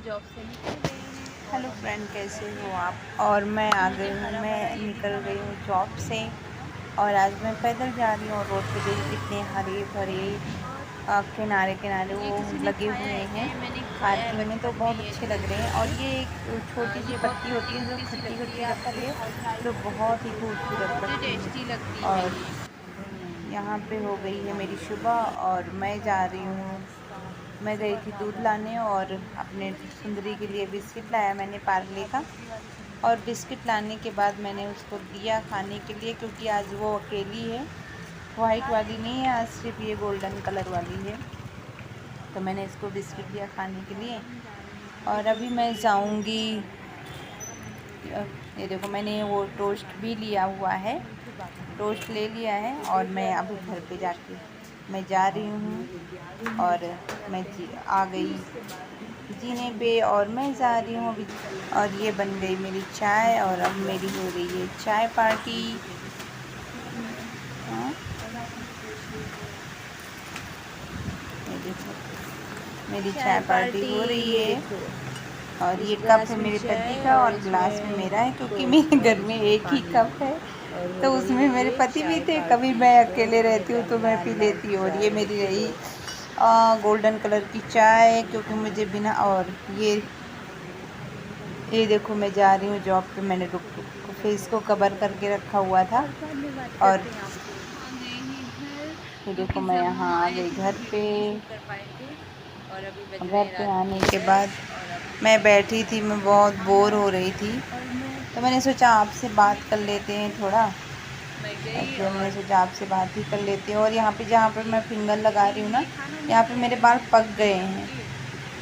Job से निकल गए हैं। हेलो फ्रेंड, कैसे हो आप? और मैं आ गई हूँ, मैं निकल गई हूँ जॉब से और आज मैं पैदल जा रही हूँ और रोड पे देखिए कितने हरे भरे किनारे किनारे ये वो किसी ने लगे खाया हुए है क्या? हैं। ये मैंने खाया है पार्किंग में तो बचपन में बहुत ये अच्छे लग रहे हैं और चीज़। ये एक छोटी सी ये पत्ती बहुत होती है जो टेस्टी सी खट्टी लगती खट्टी है। आप लगती कभी है, खाओ ट्राई जो करो बहुत ही तो। खूबसूरत मुझे लगती है। टेस्टी लगती है और ये। यहाँ पे हो गई है मेरी सुबह और मैं जा रही हूँ। मैं गई थी दूध लाने और अपने सुंदरी के लिए बिस्किट लाया मैंने पार्ले का। और बिस्किट लाने के बाद मैंने उसको दिया खाने के लिए, क्योंकि आज वो अकेली है, वाइट वाली नहीं है, आज सिर्फ ये गोल्डन कलर वाली है। तो मैंने इसको बिस्किट दिया खाने के लिए। और अभी मैं जाऊंगी, ये देखो मैंने वो टोस्ट भी लिया हुआ है, टोस्ट ले लिया है और मैं अभी घर पे जाके मैं जा रही हूँ। और मैं आ गई जीने पे और मैं जा रही हूँ अभी। और ये बन गई मेरी चाय और अब मेरी हो रही है चाय पार्टी। हाँ, ये देखो मेरी चाय पार्टी हो रही ये है। देखो, और इस ये कप ग्लास है में मेरे पति चाय का और और गिलास में इसमें मेरा है, क्योंकि टोस्ट मेरे और घर में इसमें एक ही पानी। कप है। और हो तो रही उसमें है मेरे ये पति भी चाय थे, कभी पार्टी। मैं अकेले बहुत रहती हूँ तो मैं मज़ेदार पी वाली लेती हूँ। और ये चाय। मेरी रही गोल्डन कलर की चाय, क्योंकि मुझे बिना और ये देखो मैं जा रही हूँ जॉब पे। मैंने रुक रुक फेस को कवर करके रखा हुआ था। और बाद में बात और करते हैं आपसे। आ गए हैं घर, ये देखो क्योंकि मैं जब हम यहाँ आ आए गई थे घर हम पे। वीडियो नहीं शूट कर पाए थे। और अभी बज रहे घर हैं पे रात आने के के बाद 10 और अभी मैं मैं बैठी थी, मैं बहुत बोर हो रही थी, और तो मैंने सोचा आपसे बात कर लेते हैं थोड़ा। मैं गई इसलिए मैंने और सोचा आपसे बात ही कर लेते हैं। और यहाँ पे जहाँ पे मैं फिंगर लगा रही हूँ ना, ये खाना नहीं यहाँ पे मेरे खिलाया बाल है पक गए हैं। ओके।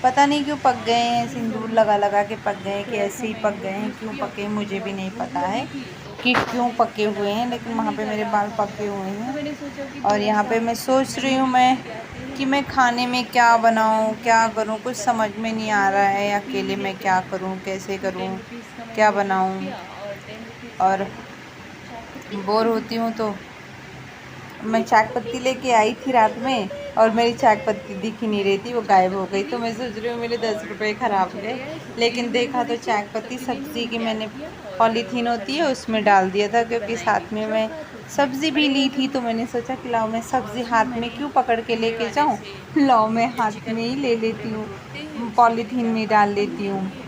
पता नहीं क्यों पक गए हैं, इतनी सिंदूर गर्मी लगा लगा के पक गए हैं कि थोड़ा सा ऐसे ही पक मैंगो गए हैं। जूस क्यों पिया पके क्योंकि मुझे भी बहुत नहीं भूख पता है लगी थी तो कि कुछ क्यों खाने पके का हुए ज़्यादा हैं, मेरा लेकिन मन वहाँ नहीं पे कर मेरे रहा बाल था। पके हुए तो हैं। मैंने सोचा कि और थोड़ा यहाँ सा पे मैं सोच रही मैंगो हूँ जूस मैं पी आते कि हैं। मैं खाने में क्या और फिर बनाऊँ, वहीं क्या मैंगो करूँ, जूस कुछ करा। समझ में नहीं तो आ मैंने रहा है। सोचा पी ही अकेले मैं लेते क्या हैं। करूँ, कैसे फिर करूँ, 10 रुपीज़ का क्या मैंगो जूस बनाऊँ। पिया और 10 रुपीज़ और वाली चाय पत्ती बोर और होती दूध। हूँ तो मैं चाय पत्ती लेके आई थी रात में और मेरी चाय पत्ती दिख ही नहीं रही थी, वो चाय गायब हो पत्ती गई। ली तो मैं सोच रही हूँ मेरे और 10 रुपए फिर हम खराब चले गए। आए। सब्ज़ी ली लेकिन मैंने देखा थोड़ी तो सी चाय पत्ती सब्ज़ी ले ली सब्जी मैंने, की प्याज मैंने लिया और पॉलीथीन होती हरी है मिर्च उसमें ली। डाल दिया था, क्योंकि क्योंकि बनाएंगे साथ में मैं चोखा तो उसमें सब्जी भी बड़े ली वाले थी। तो मैंने सोचा कि लाओ मैं और सब्जी उसमें हाथ में मैंने क्यों पकड़ के पूरे लेके वाले जाऊँ, से लाओ मैं जो हाथ चिकन में ही के ले पूरे लेती वो हूँ, टूटते हैं उससे मैंने पॉलीथीन चार में पांच डाल बंद लेती हूँ। किए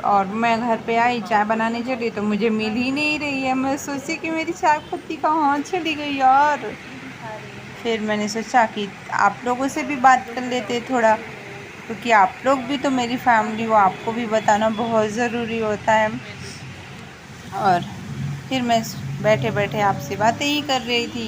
और और मैं घर पे आई हाँ चाय बढ़िया बनाने चली तो मुझे मिल ही नहीं रही है। मैं सोची कि तो मेरी चाय पत्ती कहाँ चली गई यार। ये भी खा रहे हैं। फिर मैंने सोचा कि आप लोगों से भी और आप बात कर लोग लेते बताओ थोड़ा, कैसे हो। क्योंकि आप लोग भी तो मेरी फैमिली हो, आपको भी बताना बहुत ज़रूरी होता है। मैं तो और फिर मैं बैठे बैठे आपसे बातें ही कर रही थी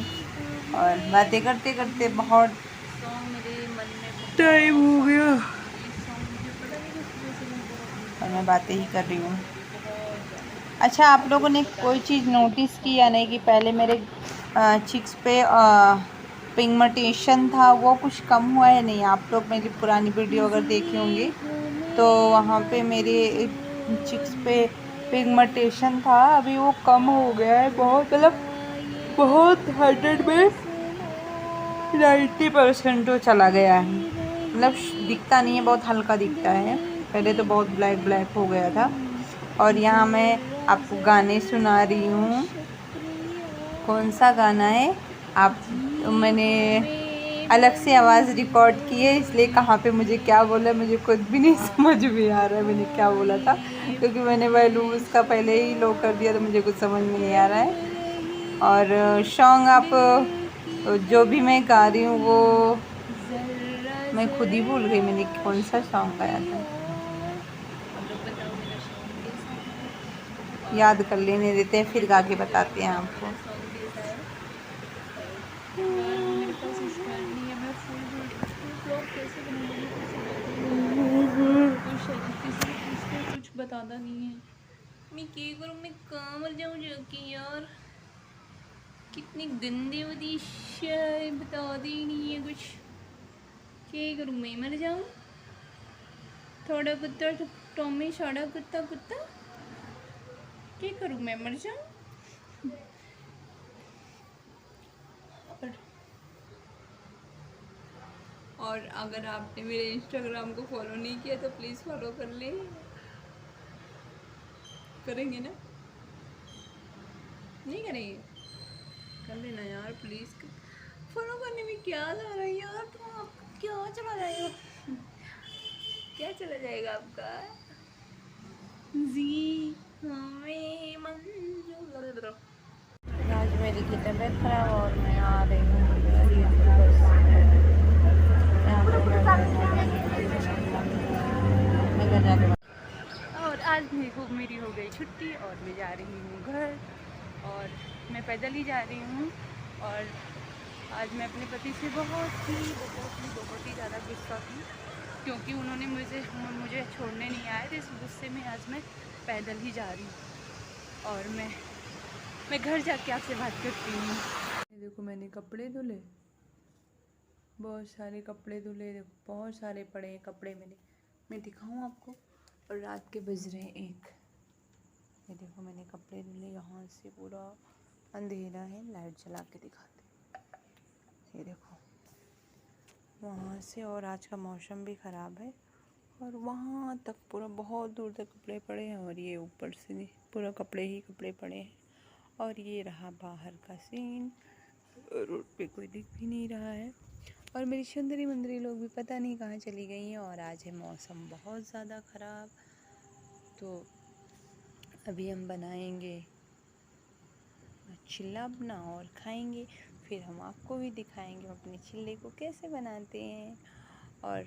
और बातें करते करते बहुत सॉन्ग मेरे मन में टाइम बहुत हो सॉन्ग गया था। ये सॉन्ग मुझे पता नहीं किस वजह से मैं बहुत और गुनगुना मैं रही बातें हूँ ही कर रही हूँ। अभी बहुत ज़्यादा। अच्छा, आप लोगों कुछ ने पता कोई नहीं चीज़ चल रहा नोटिस किया नहीं कि पहले मेरे चिक्स पे पिगमेंटेशन था, वो कुछ कम हुआ है? नहीं, आप लोग मेरी पुरानी वीडियो अगर देखे होंगे जिए तो हमें वहाँ पे मेरे चिक्स पे हो पिगमेंटेशन था, अभी वो कम हो गया है बहुत, मतलब खुदा ये बहुत 100 में फैसला 90% तो चला गया है। तेरी मतलब दिखता नहीं है, बहुत हल्का दिखता है। दिल पहले तो की बहुत ब्लैक ब्लैक हो गया था। और धड़कन यहाँ मैं जर्रा आपको गाने सुना रही जरा हूँ। शुक्रिया कौन सा गाना है? आप जी मैंने हमें अलग से आवाज़ रिकॉर्ड की है, मंजूर इसलिए कहाँ पे मुझे क्या बोला मुझे खुद भी नहीं समझ में आ रहा है मैंने क्या बोला था, खुदाई क्योंकि मैंने वॉल्यूम उसका पहले ही लो फैसला कर दिया तो मुझे कुछ समझ में नहीं आ रहा कर है। और रही सॉन्ग आप दिल की जो भी मैं गा रही हूँ वो धड़कन जर्रा मैं खुद ही भूल गई मैंने जरा कौन सा सॉन्ग गाया था। शुक्रिया। आप लोग बताओ मेरा सॉन्ग कैसा है याद और कर लेने देते हैं, फिर गा कमेंट के करके भी बताते हैं बताओ आपको। मेरा सॉन्ग कैसा है। और यार मेरे पास स्टैंड नहीं है, मैं फुल ब्लॉग कैसे बनाऊंगी, कैसे बैठूंगी यार। कोई किसी से पूछते कुछ बताता नहीं है। मैं क्या करूँ, मैं कहाँ मर जाऊँ जाके यार। कितनी गंदी होती शाय, बताती ही नहीं है कुछ। क्या करूँ, मैं मर जाऊँ। थोड़ा कुत्ता टॉमी, साड़ा कुत्ता कुत्ता, क्या करूँ मैं मर जाऊँ। और और अगर आपने मेरे इंस्टाग्राम को फॉलो नहीं किया तो प्लीज़ फॉलो कर ले। करेंगे ना? नहीं करेंगे? कर लेना यार प्लीज़। फॉलो करने में क्या जा रहा है यार, तुम आपका क्या चला जाएगा? क्या चला जाएगा आपका? जी हमें मंजूर। आज मेरी की तबीयत खराब और मैं आ रही हूँ बस यहाँ पे मैं घर जाके और आज मेरी हो गई छुट्टी और मैं जा रही हूँ घर और मैं पैदल ही जा रही हूँ। और आज मैं अपने पति से बहुत ही ज़्यादा गुस्सा थी क्योंकि उन्होंने मुझे छोड़ने नहीं आए, तो इस गुस्से में आज मैं पैदल ही जा रही हूँ और मैं घर जाके आपसे बात करती हूँ। देखो मैंने कपड़े धुले, बहुत सारे कपड़े धुले, देखो बहुत सारे पड़े हैं कपड़े मैं दिखाऊँ आपको। और रात के बज रहे हैं 1। ये देखो मैंने कपड़े धुले, यहाँ से पूरा अंधेरा है, लाइट जला के दिखाते। ये देखो वहाँ से, और आज का मौसम भी ख़राब है और वहाँ तक पूरा बहुत दूर तक कपड़े पड़े हैं और ये ऊपर से नहीं, पूरा कपड़े ही कपड़े पड़े हैं। और ये रहा बाहर का सीन, रोड पे कोई दिख भी नहीं रहा है और मेरी सुंदरी मंदरी लोग भी पता नहीं कहाँ चली गई हैं। और आज है मौसम बहुत ज़्यादा ख़राब, तो अभी हम बनाएंगे चिल्ला अपना और खाएंगे, फिर हम आपको भी दिखाएंगे अपने चिल्ले को कैसे बनाते हैं। और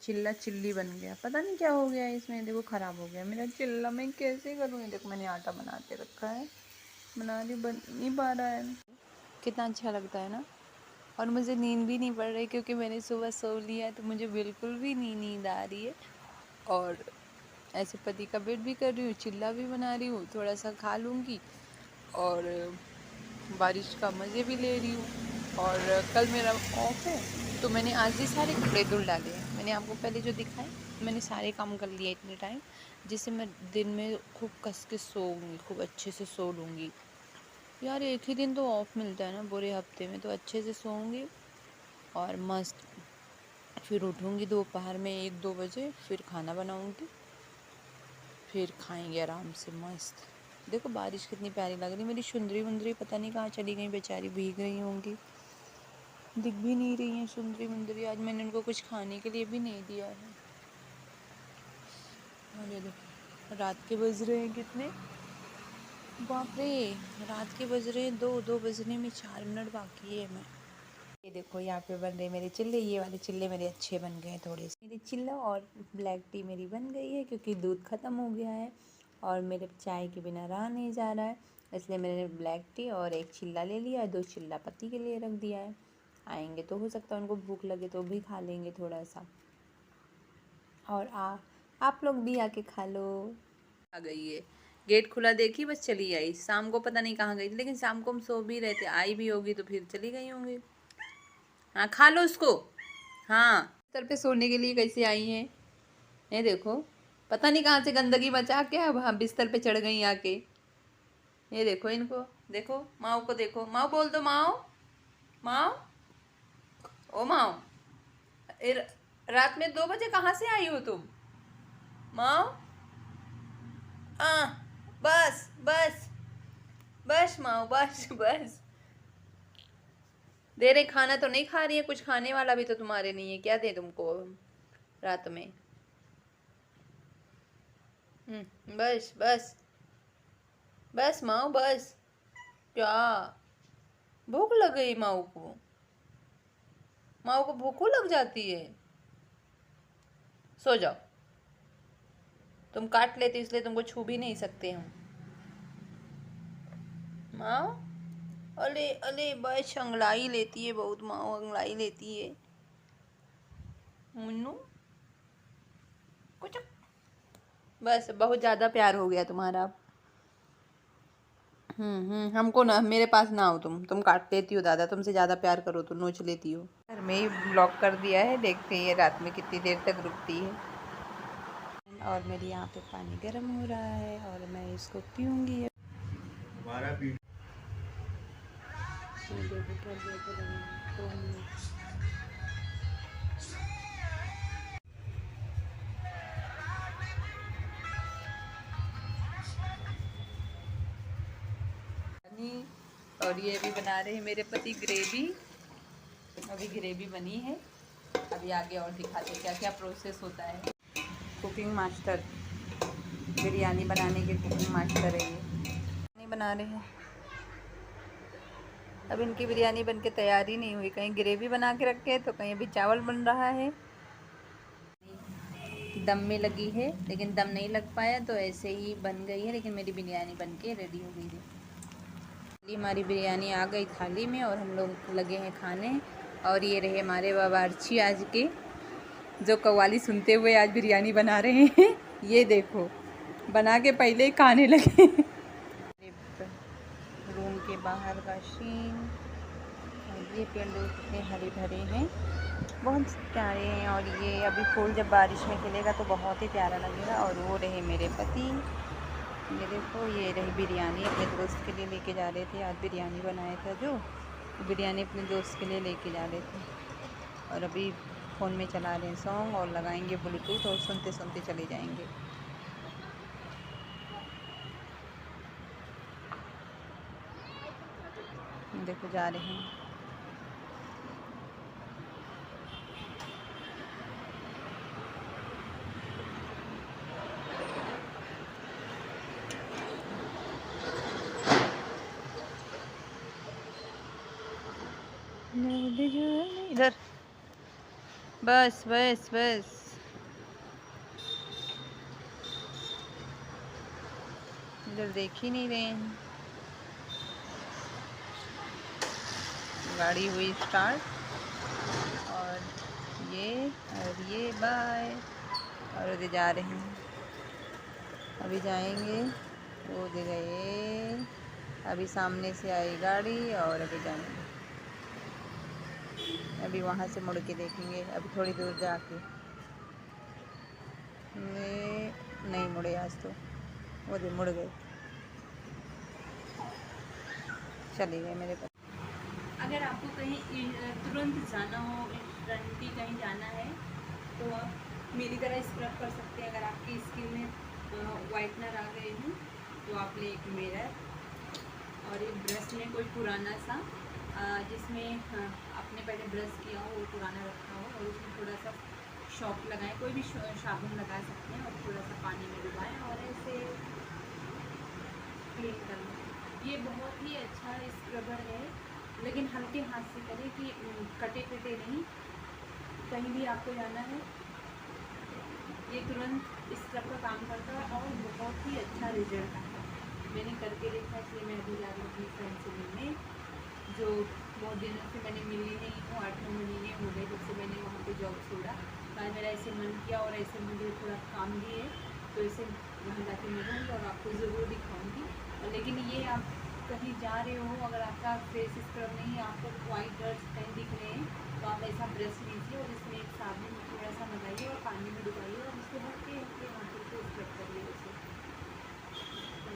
चिल्ला चिल्ली बन गया, पता नहीं क्या हो गया इसमें, देखो ख़राब हो गया मेरा चिल्ला, मैं कैसे करूँगी। देखो मैंने आटा बनाते रखा है, बना रही, बन नहीं पा रहा है। कितना अच्छा लगता है ना। और मुझे नींद भी नहीं पड़ रही क्योंकि मैंने सुबह सो लिया, तो मुझे बिल्कुल भी नींद आ रही है। और ऐसे पति का वेट भी कर रही हूँ, चिल्ला भी बना रही हूँ, थोड़ा सा खा लूँगी और बारिश का मज़े भी ले रही हूँ। और कल मेरा ऑफ है तो मैंने आज ही सारे कपड़े धुल डाले हैं। मैंने आपको पहले जो दिखाए, मैंने सारे काम कर लिए इतने टाइम, जिससे मैं दिन में खूब कस के सोऊंगी, खूब अच्छे से सो लूँगी। यार एक ही दिन तो ऑफ मिलता है ना पूरे हफ्ते में, तो अच्छे से सोऊंगी और मस्त फिर उठूँगी दोपहर में 1-2 बजे, फिर खाना बनाऊँगी, फिर खाएंगे आराम से मस्त। देखो बारिश कितनी प्यारी लग रही, मेरी सुंदरी मुंदरी पता नहीं कहाँ चली गई, बेचारी भीग रही होंगी, दिख भी नहीं रही हैं सुंदरी मुंदरी। आज मैंने उनको कुछ खाने के लिए भी नहीं दिया है। और ये देखो रात के बज रहे हैं कितने, बाप रे, रात के बज रहे हैं 2 बजने में 4 मिनट बाकी है। मैं ये देखो यहाँ पे बन रहे मेरे चिल्ले, ये वाले चिल्ले मेरे अच्छे बन गए हैं थोड़े से। मेरी चिल्ला और ब्लैक टी मेरी बन गई है क्योंकि दूध ख़त्म हो गया है और मेरे चाय के बिना रहा नहीं जा रहा है, इसलिए मैंने ब्लैक टी और 1 चिल्ला ले लिया है, 2 चिल्ला पति के लिए रख दिया है। आएंगे तो हो सकता है उनको भूख लगे तो भी खा लेंगे थोड़ा सा। और आप लोग भी आके खा लो। आ गई है, गेट खुला देखी बस चली आई। शाम को पता नहीं कहाँ गई थी, लेकिन शाम को हम सो भी रहे थे, आई भी होगी तो फिर चली गई होंगी। हाँ खा लो उसको। हाँ बिस्तर पे सोने के लिए कैसे आई हैं, ये देखो पता नहीं कहाँ से गंदगी बचा के अब हाँ बिस्तर पे चढ़ गई आके। ये देखो इनको, देखो माओ को, देखो माओ बोल दो, माओ माओ, ओ माओ, रात में 2 बजे कहाँ से आई हो तुम माओ। बस बस बस माओ, बस बस। दे रहे खाना तो नहीं खा रही है, कुछ खाने वाला भी तो तुम्हारे नहीं है, क्या दे तुमको रात में। बस बस बस माओ बस। क्या भूख लग गई माओ को, माओ को भूख लग जाती है। सो जाओ, तुम काट लेती इसलिए तुमको छू भी नहीं सकते हम। माओ अले अले बस अंगड़ाई लेती है बहुत, माओ अंगड़ाई लेती है। मुन्नू कुछ बस बहुत ज़्यादा प्यार हो गया तुम्हारा। हमको ना, मेरे पास ना हो तुम काट लेती हो, दादा तुमसे ज़्यादा प्यार करो तो नोच लेती हो। घर में ही ब्लॉक कर दिया है, देखते हैं रात में कितनी देर तक रुकती है। और मेरे यहाँ पे पानी गर्म हो रहा है और मैं इसको पीऊँगी। और ये अभी बना रहे हैं मेरे पति ग्रेवी। अभी ग्रेवी बनी है, अभी आगे और दिखाते हैं क्या क्या प्रोसेस होता है। कुकिंग मास्टर, बिरयानी बनाने के कुकिंग मास्टर है ये। नहीं बना रहे हैं, अब इनकी बिरयानी बन के तैयारी नहीं हुई, कहीं ग्रेवी बना के रखे तो कहीं अभी चावल बन रहा है। दम में लगी है लेकिन दम नहीं लग पाया तो ऐसे ही बन गई है, लेकिन मेरी बिरयानी बन के रेडी हो गई है। हमारी बिरयानी आ गई थाली में और हम लोग लगे हैं खाने। और ये रहे हमारे बावर्ची आज के, जो कव्वाली सुनते हुए आज बिरयानी बना रहे हैं। ये देखो, बना के पहले ही खाने लगे। रूम के बाहर का सीन, ये पेड़ कितने हरे भरे हैं, बहुत प्यारे हैं। और ये अभी फूल जब बारिश में खिलेगा तो बहुत ही प्यारा लगेगा। और वो रहे मेरे पति, ये देखो, ये रही बिरयानी अपने दोस्त के लिए लेके जा रहे थे। आज बिरयानी बनाया था जो, बिरयानी अपने दोस्त के लिए लेके जा रहे थे। और अभी फ़ोन में चला रहे हैं सॉन्ग और लगाएंगे ब्लूटूथ और सुनते सुनते चले जाएंगे। देखो जा रहे हैं। इधर बस बस बस, इधर देख ही नहीं रहे हैं। गाड़ी हुई स्टार्ट और ये बाय, और उधर जा रहे हैं, अभी जाएंगे। वो उधर गए, अभी सामने से आई गाड़ी और अभी जाएंगे। अभी वहाँ से मुड़ के देखेंगे, अभी थोड़ी दूर जाके। नहीं मुड़े आज तो, वो भी मुड़ गए, चले गए मेरे पास। अगर आपको कहीं तुरंत जाना हो, इंस्टेंटली कहीं जाना है, तो आप मेरी तरह स्क्रब कर सकते हैं। अगर आपकी स्किन में वाइटनर आ गए हैं तो आप ले एक मिरर और एक ब्रश में कोई पुराना सा, जिसमें आपने पहले ब्रश किया हो, वो पुराना रखा हो, और उसमें थोड़ा सा शॉक लगाएं, कोई भी साबुन लगा सकते हैं, और थोड़ा सा पानी में डुबाएं और ऐसे क्लीन कर लें। ये बहुत ही अच्छा स्क्रबर है, लेकिन हल्के हाथ से करें कि कटे कटे नहीं। कहीं भी आपको जाना है, ये तुरंत स्क्रब का काम करता है और बहुत ही अच्छा रिजल्ट आता है। मैंने करके देखा, इसलिए मैं अभी जा रही अपनी फ्रेंड से मिलने, जो बहुत दिनों से मैंने मिली नहीं हूँ। 8-9 महीने हो गए जब से मैंने वहाँ पे जॉब छोड़ा। आज मेरा ऐसे मन किया और ऐसे मुझे थोड़ा काम भी है, तो इसे वहाँ जाके मिलूँगी और आपको ज़रूर दिखाऊँगी। लेकिन ये आप कहीं जा रहे हो, अगर आपका फेस स्क्रब नहीं, आपको वाइट डर्ट्स कहीं दिख रहे हैं, तो आप ऐसा ब्रश लीजिए और इसमें एक साबुन थोड़ा सा लगाइए और पानी में डुबाइए और उसको हल्के हल्के हाथों से स्क्रब करिए, उसे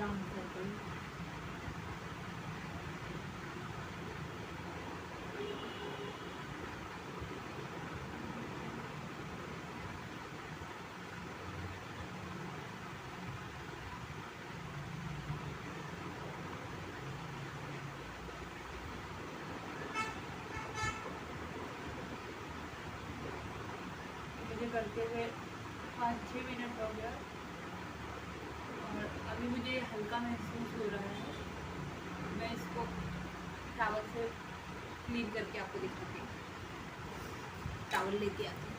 राउंड सर्कल। करते हुए 5-6 मिनट हो गया और अभी मुझे हल्का महसूस हो रहा है। मैं इसको टॉवल से क्लीन करके आपको दिखाती हूँ। टॉवल लेके आती हूँ।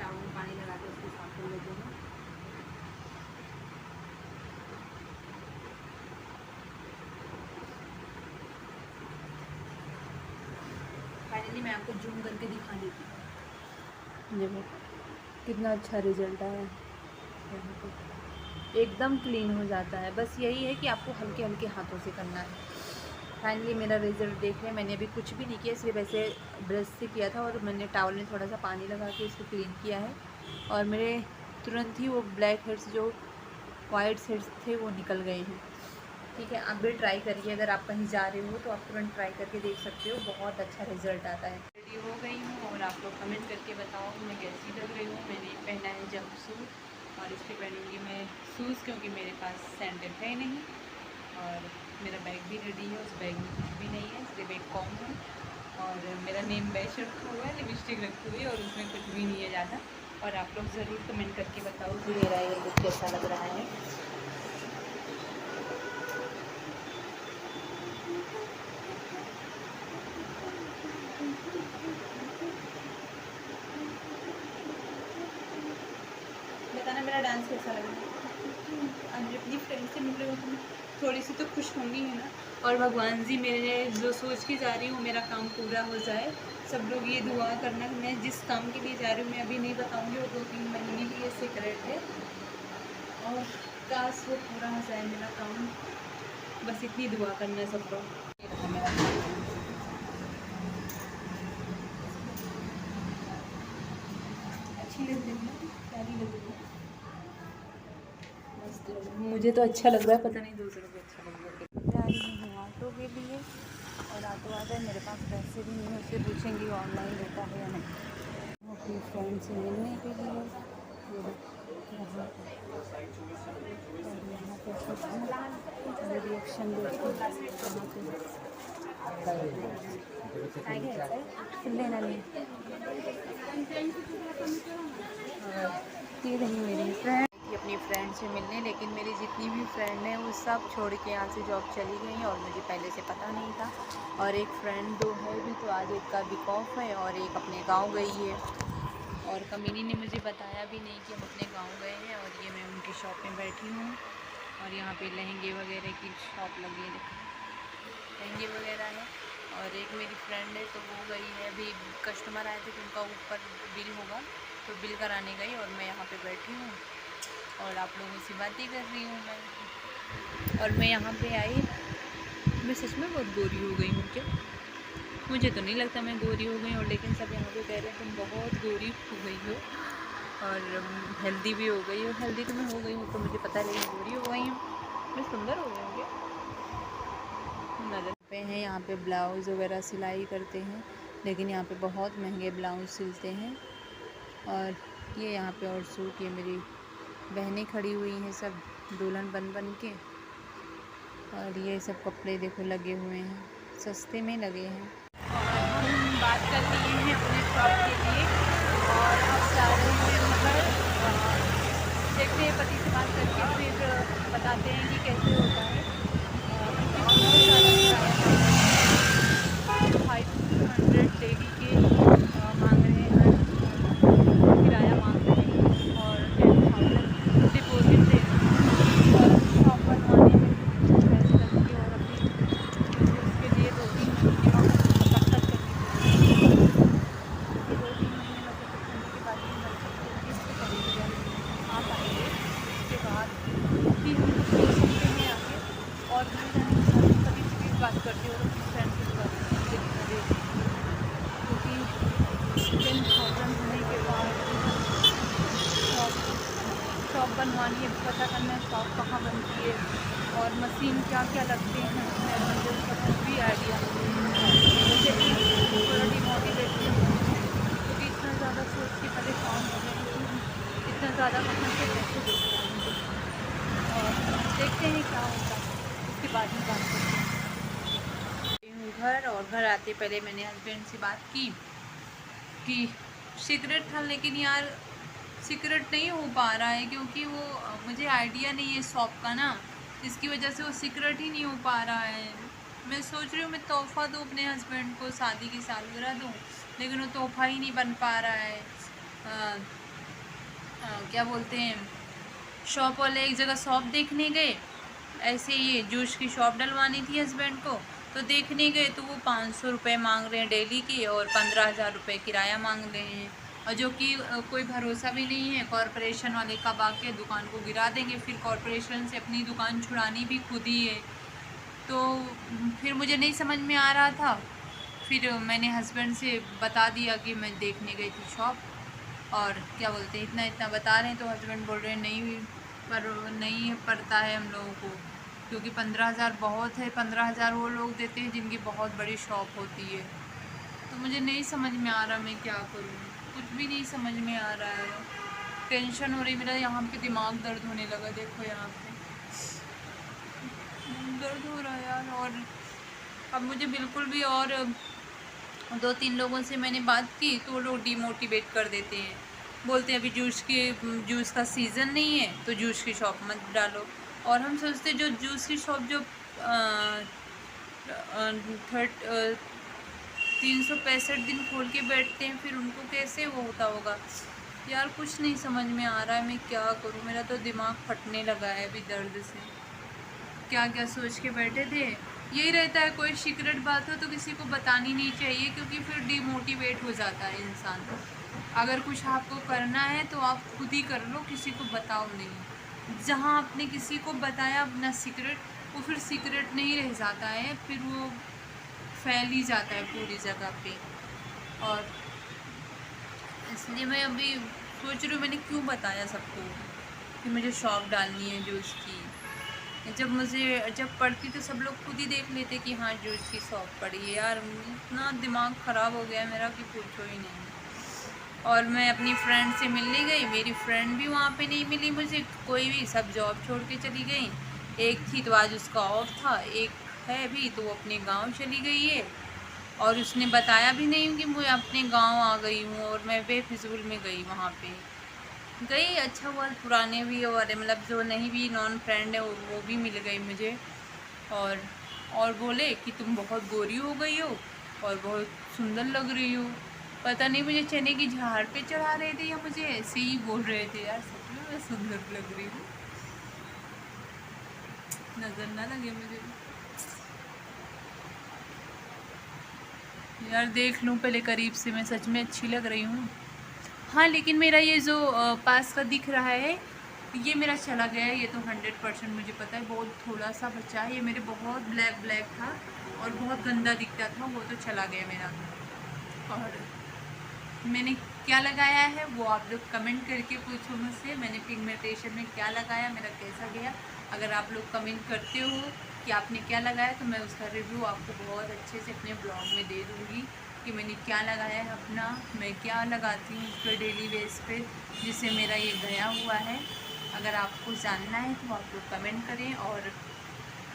टॉवल में पानी लगा के उसको साफ कर लेते हैं। फाइनली मैं आपको जूम करके दिखा देती हूँ। देखो कितना अच्छा रिजल्ट आया है, एकदम क्लीन हो जाता है। बस यही है कि आपको हल्के हल्के हाथों से करना है। फाइनली मेरा रिज़ल्ट देख लें। मैंने अभी कुछ भी नहीं किया, सिर्फ ऐसे ब्रश से किया था और मैंने टॉवल में थोड़ा सा पानी लगा के इसको क्लीन किया है। और मेरे तुरंत ही वो ब्लैक हेड्स जो वाइट हेड्स थे वो निकल गए हैं। ठीक है, आप भी ट्राई करिए, अगर आप कहीं जा रहे हो तो आप तुरंत ट्राई करके देख सकते हो, बहुत अच्छा रिजल्ट आता है। रेडी हो गई हूँ और आप लोग कमेंट करके बताओ कि मैं कैसी लग रही हूँ। मैंने पहना है जंप सूट और इस पर पहनूँगी मैं शूज़, क्योंकि मेरे पास सैंडल है नहीं। और मेरा बैग भी रेडी है, उस बैग में कुछ भी नहीं है, सिर्फ एक कॉम है और मेरा नेम बैच रखा हुआ है, लिपस्टिक रखी हुई है और उसमें कुछ भी नहीं है ज़्यादा। और आप लोग ज़रूर कमेंट करके बताओ कि मेरा ये लुक कैसा लग रहा है। बताना मेरा डांस कैसा लग रहा है। आज अपनी फ्रेंड से मिल रही हूँ तो थोड़ी सी तो खुश होंगी ही ना। और भगवान जी, मेरे जो सोच के जा रही हूँ मेरा काम पूरा हो जाए। सब लोग ये दुआ करना कि मैं जिस काम के लिए जा रही हूँ, मैं अभी नहीं बताऊँगी, वो 2-3 महीने की ये सीक्रेट है और काश वो पूरा हो जाए मेरा काम। बस इतनी दुआ करना है सब लोग। ये रहा मेरा काम। अच्छी लग रही है, प्यारी लग रही है, मस्त लग रही है। मुझे तो अच्छा लग रहा है, पता नहीं दूसरों को अच्छा लग रहा है। जा रही हूँ ऑटो के लिए और ऑटो आ जाए, मेरे पास पैसे भी नहीं, उससे पूछेंगी ऑनलाइन देता है या नहीं। अपनी फ्रेंड से मिलने के लिए यहाँ पे रिएक्शन लेना नहीं। ये रही मेरी फ्रेंड अपनी फ्रेंड से मिलने, लेकिन मेरी जितनी भी फ्रेंड है वो सब छोड़ के यहाँ से जॉब चली गई और मुझे पहले से पता नहीं था। और एक फ्रेंड दो है भी, तो आज एक का वीक ऑफ है और एक अपने गांव गई है। और कमीनी ने मुझे बताया भी नहीं कि हम अपने गांव गए हैं। और ये मैं उनकी शॉप में बैठी हूँ और यहाँ पे लहंगे वगैरह की शॉप लगी है, लहंगे वगैरह है। और एक मेरी फ्रेंड है तो वो गई है, अभी कस्टमर आए थे तो उनका ऊपर बिल होगा तो बिल कराने गई और मैं यहाँ पे बैठी हूँ और आप लोगों से बातें कर रही हूँ मैं। और मैं यहाँ पे आई, मैं सच में बहुत गोरी हो गई हूँ क्या? मुझे तो नहीं लगता मैं गोरी हो गई हूँ, लेकिन सब यहाँ पे कह रहे हैं तुम बहुत गोरी हो गई हो और हेल्दी भी हो गई हो। हेल्दी तो मैं हो गई हूँ तो मुझे पता है, लेकिन गोरी हो गई हूँ। मैं सुंदर हो गई हूँ क्या? नज़र पे हैं यहाँ पे ब्लाउज़ वगैरह सिलाई करते हैं, लेकिन यहाँ पे बहुत महंगे ब्लाउज़ सिलते हैं। और ये यहाँ पे और सूट, ये मेरी बहनें खड़ी हुई हैं सब दुल्हन बन के। और ये सब कपड़े देखो लगे हुए हैं, सस्ते में लगे हैं। और हम बात कर लिए हैं अपने शॉप के लिए और अब जा रहे हैं घर। देखते हैं पति से बात करके फिर बताते हैं कि कैसे होता है। बहुत ज़्यादा 500 डेली के मांग रहे हैं, किराया मांग रहे हैं और 10,000 डिपॉजिट दे रहे हैं और शॉप बनवाने में पैसे लगेंगे। और अभी मुझे उसके लिए 2-3 महीने मशक्क़त करनी पड़ेगी। ये 2-3 महीने मशक्क़त करने के बाद ही किस्त करेंगे, आ पाएंगे। उसके बाद भी हम कुछ सोच सकते हैं आगे। और घर जाने के बाद कभी भी बात करती हूँ और अपनी फ्रेंड से बात करती हूँ, क्योंकि 10,000 होने के बाद शॉप बनवानी है, पता करना है शॉप कहाँ बनती है और मशीन क्या क्या लगते हैं उसमें, मुझे उसका कुछ भी आइडिया नहीं है। मुझे थोड़ा डिमोटिवेट भी हूँ क्योंकि इतना ज़्यादा सोच के परेशान हो गई हूँ, इतना ज़्यादा कहाँ से पैसे देते हैं मुझे। और देखते हैं क्या होता है, उसके बाद में बात करते हैं। घर और घर आते पहले मैंने हस्बैंड से बात की कि सीक्रेट था, लेकिन यार सीक्रेट नहीं हो पा रहा है क्योंकि वो मुझे आइडिया नहीं है शॉप का ना, इसकी वजह से वो सीक्रेट ही नहीं हो पा रहा है। मैं सोच रही हूँ मैं तोहफ़ा दूँ अपने हस्बैंड को, शादी की सालगिरह दूँ, लेकिन वो तोहफ़ा ही नहीं बन पा रहा है। क्या बोलते हैं, शॉप वाले एक जगह शॉप देखने गए, ऐसे ये जूस की शॉप डलवानी थी हस्बैंड को, तो देखने गए तो वो 500 रुपये मांग रहे हैं डेली की और 15,000 रुपये किराया मांग रहे हैं। और जो कि कोई भरोसा भी नहीं है, कॉरपोरेशन वाले कब आके दुकान को गिरा देंगे, फिर कॉरपोरेशन से अपनी दुकान छुड़ानी भी खुद ही है। तो फिर मुझे नहीं समझ में आ रहा था, फिर मैंने हस्बैंड से बता दिया कि मैं देखने गई थी शॉप और क्या बोलते हैं, इतना इतना बता रहे हैं तो हस्बैंड बोल रहे हैं नहीं पर नहीं पड़ता है हम लोगों को, क्योंकि 15,000 बहुत है। 15,000 वो लोग देते हैं जिनकी बहुत बड़ी शॉप होती है। तो मुझे नहीं समझ में आ रहा मैं क्या करूँ, कुछ भी नहीं समझ में आ रहा है। टेंशन हो रही, मेरा यहाँ पे दिमाग दर्द होने लगा, देखो यहाँ पे दर्द हो रहा है यार। और अब मुझे बिल्कुल भी, और 2-3 लोगों से मैंने बात की तो वो लोग डिमोटिवेट कर देते हैं, बोलते हैं अभी जूस का सीज़न नहीं है तो जूस की शॉप मत डालो। और हम सोचते जो जूस की शॉप जो 365 दिन खोल के बैठते हैं, फिर उनको कैसे वो होता होगा यार। कुछ नहीं समझ में आ रहा है मैं क्या करूँ, मेरा तो दिमाग फटने लगा है अभी दर्द से। क्या क्या सोच के बैठे थे। यही रहता है, कोई सीक्रेट बात हो तो किसी को बतानी नहीं चाहिए, क्योंकि फिर डिमोटिवेट हो जाता है इंसान। अगर कुछ आपको करना है तो आप खुद ही कर लो, किसी को बताओ नहीं। जहाँ आपने किसी को बताया अपना सीक्रेट, वो फिर सीक्रेट नहीं रह जाता है, फिर वो फैल ही जाता है पूरी जगह पे। और इसलिए मैं अभी सोच रही हूँ मैंने क्यों बताया सबको कि मुझे शॉप डालनी है जूस की। जब पढ़ती तो सब लोग खुद ही देख लेते कि हाँ जूस की शॉप पड़ी है। यार इतना दिमाग ख़राब हो गया मेरा कि पूछो ही नहीं। और मैं अपनी फ्रेंड से मिलने गई, मेरी फ्रेंड भी वहाँ पे नहीं मिली मुझे, कोई भी, सब जॉब छोड़ के चली गई। एक थी तो आज उसका ऑफ था, एक है भी तो वो अपने गांव चली गई है। और उसने बताया भी नहीं कि मैं अपने गांव आ गई हूँ, और मैं बेफिजूल में गई वहाँ पे। गई, अच्छा हुआ, पुराने भी और मतलब जो नहीं भी नॉन फ्रेंड है वो भी मिल गई मुझे। और और बोले कि तुम बहुत गोरी हो गई हो और बहुत सुंदर लग रही हो। पता नहीं मुझे चने की झाड़ पे चढ़ा रहे थे या मुझे ऐसे ही बोल रहे थे। यार सच में मैं सुंदर लग रही हूँ, नज़र ना लगे मुझे। यार देख लूँ पहले करीब से, मैं सच में अच्छी लग रही हूँ। हाँ लेकिन मेरा ये जो पास का दिख रहा है ये मेरा चला गया है, ये तो 100% मुझे पता है। बहुत थोड़ा सा बचा है, ये मेरे बहुत ब्लैक ब्लैक था और बहुत गंदा दिखता था, वो तो चला गया मेरा। और मैंने क्या लगाया है वो आप लोग कमेंट करके पूछो मुझसे, मैंने पिगमेंटेशन में क्या लगाया, मेरा कैसा गया। अगर आप लोग कमेंट करते हो कि आपने क्या लगाया तो मैं उसका रिव्यू आपको बहुत अच्छे से अपने ब्लॉग में दे दूँगी कि मैंने क्या लगाया है अपना, मैं क्या लगाती हूँ उस पर डेली बेस पे, जिससे मेरा ये गया हुआ है। अगर आपको जानना है तो आप लोग कमेंट करें। और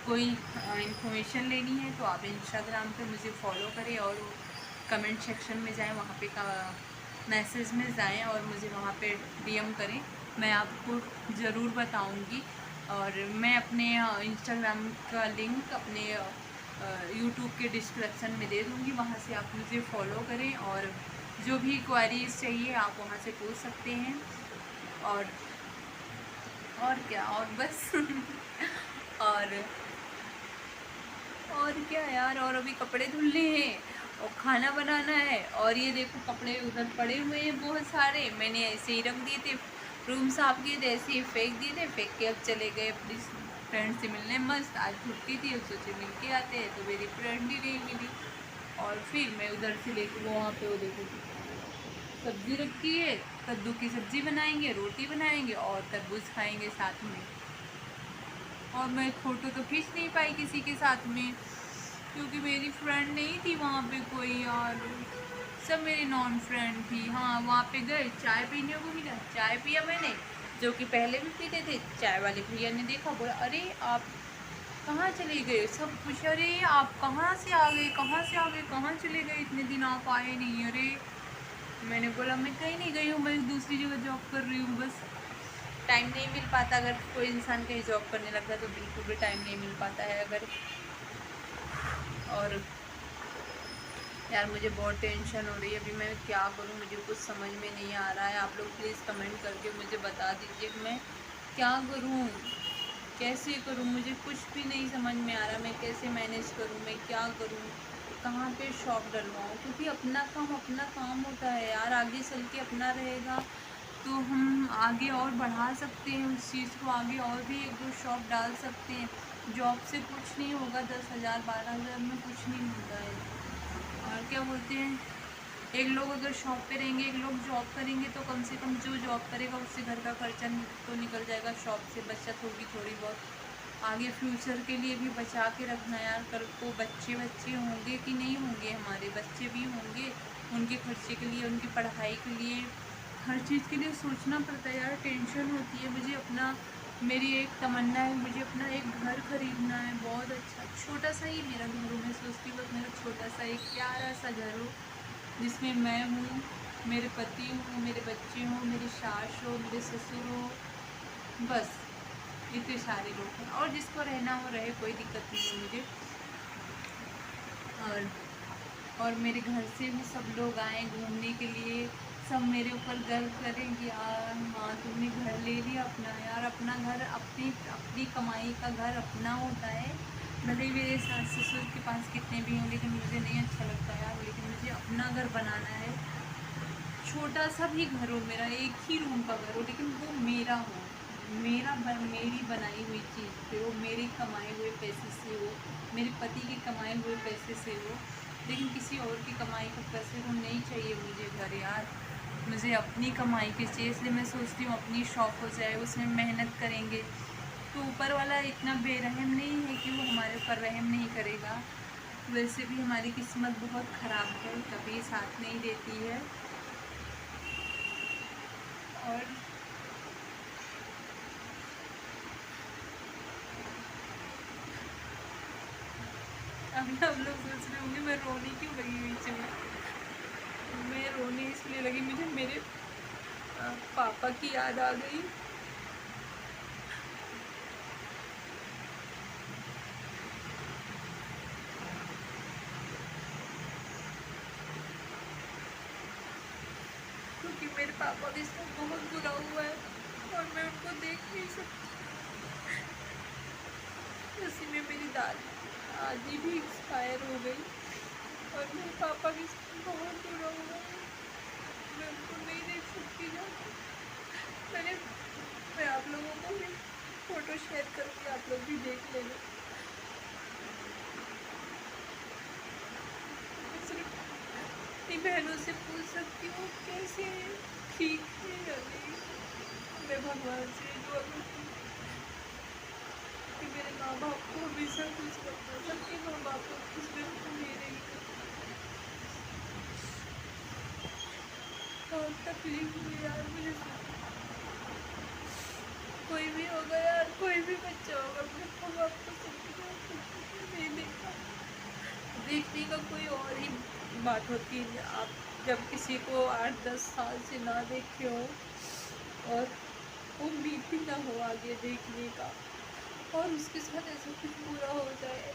कोई इन्फॉर्मेशन लेनी है तो आप इंस्टाग्राम पे मुझे फॉलो करें और कमेंट सेक्शन में जाएं, वहाँ पे का मैसेज में जाएं और मुझे वहाँ पे डीएम करें, मैं आपको ज़रूर बताऊँगी। और मैं अपने इंस्टाग्राम का लिंक अपने यूट्यूब के डिस्क्रिप्शन में दे दूँगी, वहाँ से आप मुझे फॉलो करें और जो भी क्वेरीज चाहिए आप वहाँ से पूछ सकते हैं। और क्या, और बस और क्या यार, और अभी कपड़े धुलने हैं और खाना बनाना है। और ये देखो कपड़े उधर पड़े हुए हैं बहुत सारे, मैंने ऐसे ही रख दिए थे, रूम साफ किए थे, ऐसे ही फेंक दिए थे, फेंक के अब चले गए अपनी फ्रेंड से मिलने। मस्त आज छुट्टी थी, अब सोचे मिल के आते हैं, तो मेरी फ्रेंड ही नहीं मिली। और फिर मैं उधर से लेके वहाँ पे वो देखो सब्ज़ी रखी है, कद्दू की सब्ज़ी बनाएंगे, रोटी बनाएंगे और तरबूज खाएंगे साथ में। और मैं फ़ोटो तो खींच नहीं पाई किसी के साथ में, क्योंकि मेरी फ्रेंड नहीं थी वहाँ पे कोई, यार सब मेरी नॉन फ्रेंड थी। हाँ वहाँ पे गए, चाय पीने को मिला, चाय पिया मैंने, जो कि पहले भी पीते थे। चाय वाले भैया ने देखा, बोला अरे आप कहाँ चले गए, सब पूछ अरे आप कहाँ से आ गए, कहाँ से आ गए, कहाँ चले गए, इतने दिन आप आए नहीं। अरे मैंने बोला मैं कहीं नहीं गई हूँ, मैं दूसरी जगह जॉब कर रही हूँ, बस टाइम नहीं मिल पाता। अगर कोई इंसान कहीं जॉब करने लगता है तो बिल्कुल भी टाइम नहीं मिल पाता है। अगर और यार मुझे बहुत टेंशन हो रही है अभी, मैं क्या करूँ मुझे कुछ समझ में नहीं आ रहा है। आप लोग प्लीज़ कमेंट करके मुझे बता दीजिए कि मैं क्या करूँ, कैसे करूँ, मुझे कुछ भी नहीं समझ में आ रहा। मैं कैसे मैनेज करूँ, मैं क्या करूँ, कहाँ पे शॉप डलवाऊँ, क्योंकि अपना काम होता है यार। आगे चल के अपना रहेगा तो हम आगे और बढ़ा सकते हैं उस चीज़ को, आगे और भी 1-2 शॉप डाल सकते हैं। जॉब से कुछ नहीं होगा, 10,000 12,000 में कुछ नहीं होता है। और क्या बोलते हैं, एक लोग अगर शॉप पे रहेंगे, एक लोग जॉब करेंगे, तो कम से कम जो जॉब करेगा उससे घर का खर्चा तो निकल जाएगा, शॉप से बचत होगी थोड़ी बहुत। आगे फ्यूचर के लिए भी बचा के रखना यार, कल को बच्चे बच्चे होंगे कि नहीं होंगे, हमारे बच्चे भी होंगे, उनके खर्चे के लिए, उनकी पढ़ाई के लिए, हर चीज़ के लिए सोचना पड़ता है यार। टेंशन होती है मुझे अपना, मेरी एक तमन्ना है, मुझे अपना एक घर खरीदना है बहुत अच्छा, छोटा सा ही मेरा घर हो। मैं सोचती हूँ बस मेरा छोटा सा एक प्यारा सा घर हो, जिसमें मैं हूँ, मेरे पति हूँ, मेरे बच्चे हों, मेरी सास हो, मेरे ससुर हो, बस इतने सारे लोग हैं, और जिसको रहना हो रहे, कोई दिक्कत नहीं है मुझे। और मेरे घर से भी सब लोग आए घूमने के लिए, सब मेरे ऊपर गर्व करें कि यार हाँ तुमने घर ले लिया अपना। यार अपना घर, अपनी अपनी कमाई का घर अपना होता है, भले ही मेरे सास ससुर के पास कितने भी हों, लेकिन मुझे नहीं अच्छा लगता यार। लेकिन मुझे अपना घर बनाना है, छोटा सा भी घर हो मेरा, एक ही रूम का घर हो, लेकिन वो मेरा हो, मेरी बनाई हुई चीज़ पे हो, मेरे कमाए हुए पैसे से हो, मेरे पति के कमाए हुए पैसे से हो, लेकिन किसी और की कमाई के पैसे को नहीं चाहिए मुझे घर यार। मुझे अपनी कमाई के चाहिए, इसलिए मैं सोचती हूँ अपनी शॉप हो जाए, उसमें मेहनत करेंगे तो ऊपर वाला इतना बेरहम नहीं है कि वो हमारे ऊपर रहम नहीं करेगा। वैसे भी हमारी किस्मत बहुत ख़राब है, कभी साथ नहीं देती है। और अभी आप लोग सोच रहे होंगे मैं रोने क्यों लगी बीच में। मैं रोने इसलिए लगी, मुझे मेरे पापा की याद आ गई। क्योंकि मेरे पापा के साथ बहुत बुरा हुआ है और मैं उनको देख नहीं सकती। उसी में मेरी दादी भी एक्सपायर हो गई और मेरे पापा के साथ बहुत बुरा हुआ है, मैं उनको नहीं देख सकती जाके। मैं आप लोगों को भी फ़ोटो शेयर करूँगी, आप लोग भी देख लेना। मैं सिर्फ अपनी बहनों से पूछ सकती हूँ कैसे है, ठीक है या नहीं। मैं भगवान से दुआ करती हूँ कि मेरे माँ बाप को हमेशा खुश रखना, सबके माँ बाप को खुश रखना, मेरे ही बहुत तकलीफ हुई यार मुझे। कोई भी होगा यार, कोई भी बच्चा होगा, अपने माँ बाप को सबके नहीं देखा। देखने का कोई और ही बात होती है, आप जब किसी को 8-10 साल से ना देखे हो और उम्मीद भी ना हो आगे देखने का, और उसके साथ ऐसा कुछ बुरा हो जाए,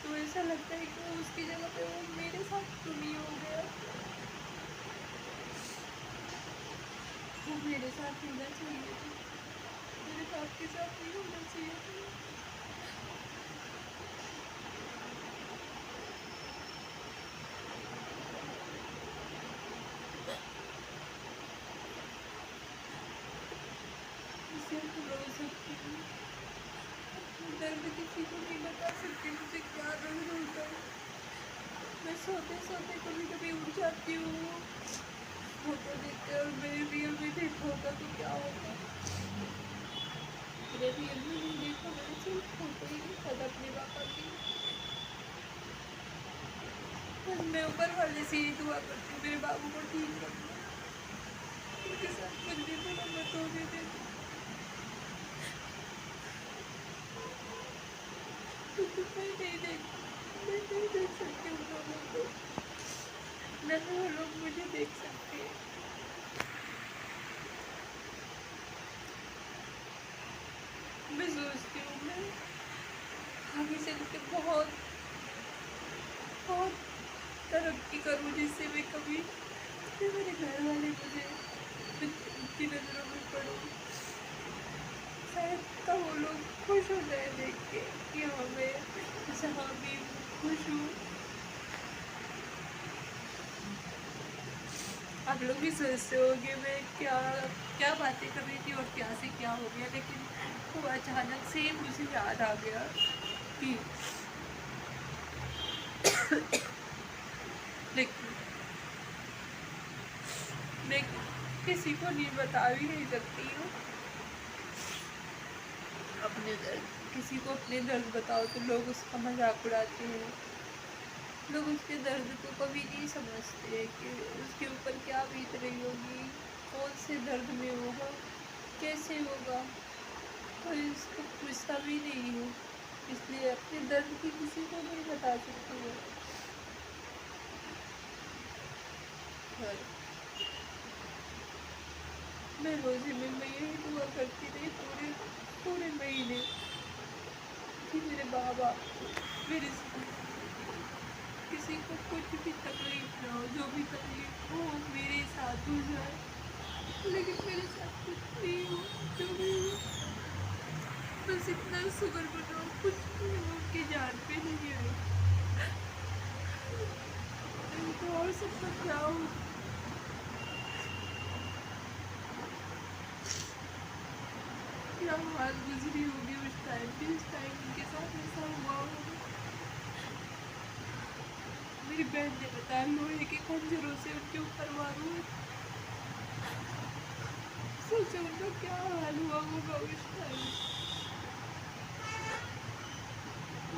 तो ऐसा लगता है कि वो उसकी जगह पे वो मेरे साथ क्यों नहीं हो गया। वो मेरे साथ होना चाहिए था, मेरे बाप के साथ नहीं होना चाहिए था। सिर्फ रो सकती हूँ, दर्द किसी को नहीं बता सकती मुझे क्या दर्द होता है। मैं सोते सोते कभी कभी उठ जाती हूँ फोटो देखकर, और मेरे रियल में देखा होता तो क्या होता। मेरे रियल में नहीं देखा, मैंने सिर्फ फोटो ही देखा था अपने पापा की। बस मैं ऊपर वाले से ही दुआ करती हूँ मेरे बाबू को ठीक रखना, उनके साथ कुछ भी बुरा मत होने देना, क्योंकि मैं नहीं देख सकती उन लोगों को, न वो लोग मुझे देख सकते हैं। मैं सोचती हूँ मैं आगे चल के बहुत बहुत तरक्की करूँ, जिससे मैं कभी मेरे घर वाले मुझे उनकी नज़रों में पड़ूँ, शायद तब वो लोग खुश हो जाए देख के कि हाँ मैं जहाँ भी हूँ खुश हूँ। आप लोग भी सोचते हो कि मैं क्या क्या बातें कर रही थी और क्या से क्या हो गया, लेकिन वो अचानक से मुझे याद आ गया कि लेकिन किसी को नहीं बता भी नहीं सकती हूँ अपने दर्द। किसी को अपने दर्द बताओ तो लोग उसका मजाक उड़ाते हैं। लोग उसके दर्द को कभी नहीं समझते कि उसके ऊपर क्या बीत रही होगी, कौन से दर्द में होगा, कैसे होगा, कोई उसको पूछता भी नहीं है। इसलिए अपने दर्द की किसी को नहीं बता सकती है। और मैं रोज़े में मैं यही दुआ करती रही पूरे पूरे महीने कि मेरे माँ बाप को, मेरे किसी को कुछ भी तकलीफ ना हो, जो भी तकलीफ हो मेरे साथ हो जाए, लेकिन मेरे साथ कुछ नहीं हो। जो भी हो बस इतना शुक्र मनाओ कुछ भी हो उनकी जान पे नहीं आई, नहीं तो और सबका क्या हो। क्या हाल गुजरी होगी उस टाइम पे, उस टाइम उनके साथ ऐसा हुआ होगा। मेरी बहन ने बताया लोहे के खंजरों से उनके ऊपर वार हुए। सोचो उनका क्या हाल हुआ होगा उस टाइम।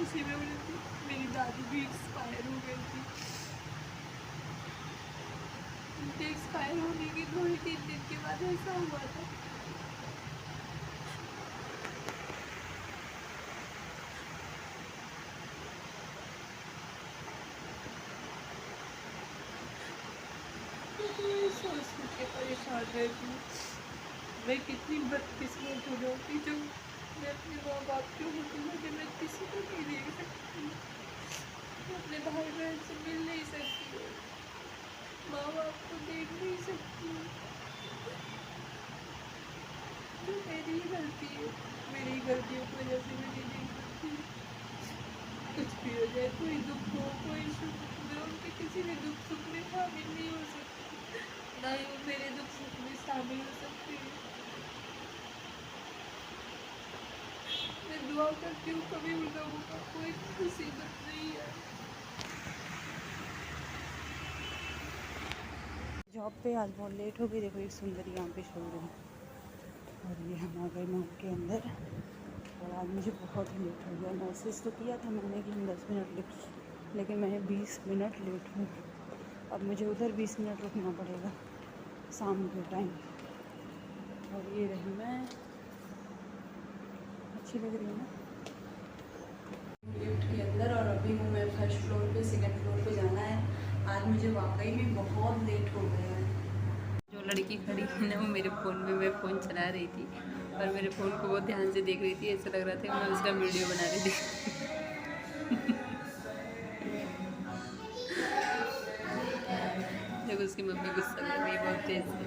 उसी में मेरी दादी भी एक्सपायर हो गई थी। उनके एक्सपायर होने के 2 ही 3 दिन के बाद ऐसा हुआ था। मैं सोच सोच के परेशान रहती हूँ मैं कितनी बदकिस्मत हो जाऊँगी जो मैं अपने माँ बाप के होते हुए मैं किसी को नहीं देख सकती, मैं अपने भाई बहन से मिल नहीं सकती, माँ बाप को देख नहीं सकती। जो मेरी ही गलती है, मेरी ही गलतियों की वजह से मैं नहीं देख सकती। कुछ भी हो जाए, कोई दुख हो कोई सुख, मैं उनके किसी भी दुख सुख में शामिल नहीं हो सकती, ना ही वो मेरे दुख सुख में शामिल हो सकती है। मैं दुआ करती हूँ कभी उन लोगों का कोई मुसीबत नहीं है। जॉब पे आज बहुत लेट हो गई। देखो ये सुंदरी यहाँ पे सो रही है और ये हम आ गए मॉल के अंदर। और आज मुझे बहुत ही लेट हो गया। मैसेज तो किया था मैंने कि हम 10 मिनट लेट, लेकिन मैं 20 मिनट लेट हूँ। अब मुझे उधर 20 मिनट रुकना पड़ेगा शाम के टाइम। और ये रही मैं, अच्छी लग रही है ना लिफ्ट के अंदर। और अभी हूँ मैं फर्स्ट फ्लोर पे, सेकंड फ्लोर पे जाना है। आज मुझे वाकई में बहुत लेट हो गया है। जो लड़की खड़ी है ना वो मेरे फ़ोन में, मैं फ़ोन चला रही थी और मेरे फ़ोन को बहुत ध्यान से देख रही थी। ऐसा लग रहा था मैं उसका वीडियो बना रही थी। देखो उसकी मम्मी गुस्सा कर रही है बहुत तेज़ से।